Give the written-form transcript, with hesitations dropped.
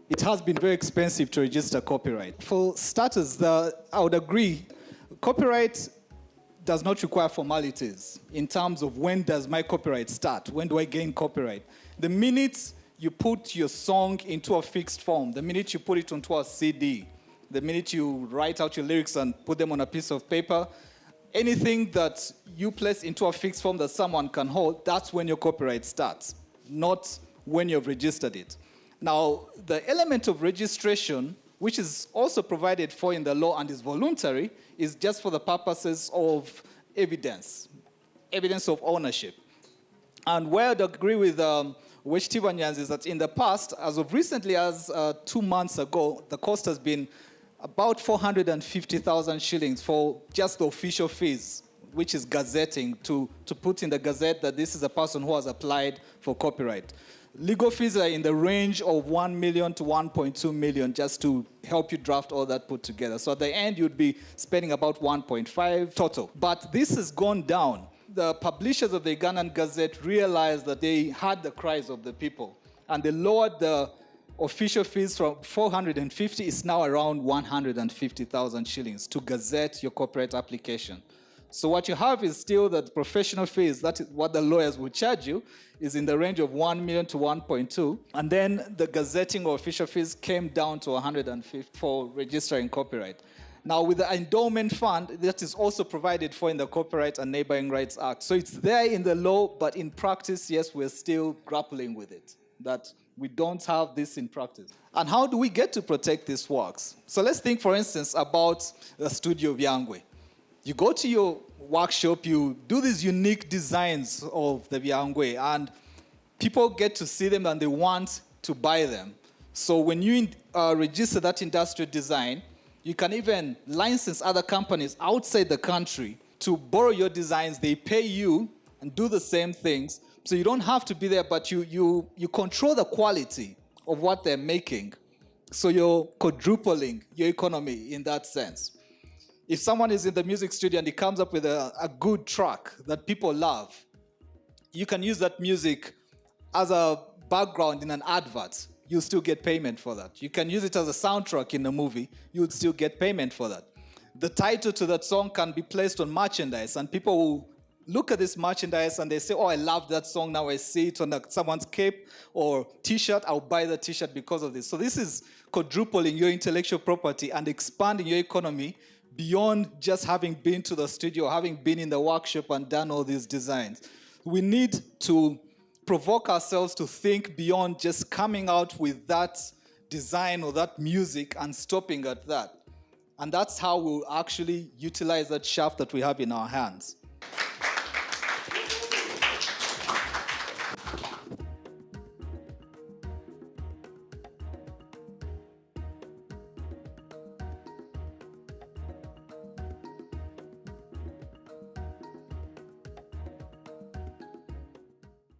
it has been very expensive to register copyright. For starters, I would agree, copyright does not require formalities in terms of when does my copyright start, when do I gain copyright. The minute you put your song into a fixed form, the minute you put it onto a CD, the minute you write out your lyrics and put them on a piece of paper, anything that you place into a fixed form that someone can hold, that's when your copyright starts, not when you've registered it. Now, the element of registration, which is also provided for in the law and is voluntary, is just for the purposes of evidence of ownership. And where I'd agree with Tshaka Mayanja is that in the past, as of recently as 2 months ago, the cost has been about 450,000 shillings for just the official fees, which is gazetting, to put in the gazette that this is a person who has applied for copyright. Legal fees are in the range of 1 million to 1.2 million just to help you draft all that put together. So at the end, you'd be spending about 1.5 total. But this has gone down. The publishers of the Ugandan Gazette realized that they had the cries of the people, and they lowered the official fees from 450, it's now around 150,000 shillings to gazette your corporate application. So what you have is still that professional fees, that is what the lawyers will charge you, is in the range of 1 million to 1.2. And then the gazetting or official fees came down to 150 for registering copyright. Now with the endowment fund, that is also provided for in the Copyright and Neighboring Rights Act. So it's there in the law, but in practice, yes, we're still grappling with it, that we don't have this in practice. And how do we get to protect these works? So let's think, for instance, about the studio of Byangwe. You go to your workshop, you do these unique designs of the Byangwe, and people get to see them and they want to buy them. So when you register that industrial design, you can even license other companies outside the country to borrow your designs. They pay you and do the same things. So you don't have to be there, but you control the quality of what they're making. So you're quadrupling your economy in that sense. If someone is in the music studio and he comes up with a good track that people love, you can use that music as a background in an advert. You'll still get payment for that. You can use it as a soundtrack in a movie. You would still get payment for that. The title to that song can be placed on merchandise, and people will look at this merchandise and they say, oh, I love that song. Now I see it on someone's cape or T-shirt. I'll buy the T-shirt because of this. So this is quadrupling your intellectual property and expanding your economy beyond just having been to the studio, having been in the workshop and done all these designs. We need to provoke ourselves to think beyond just coming out with that design or that music and stopping at that. And that's how we'll actually utilize that shaft that we have in our hands.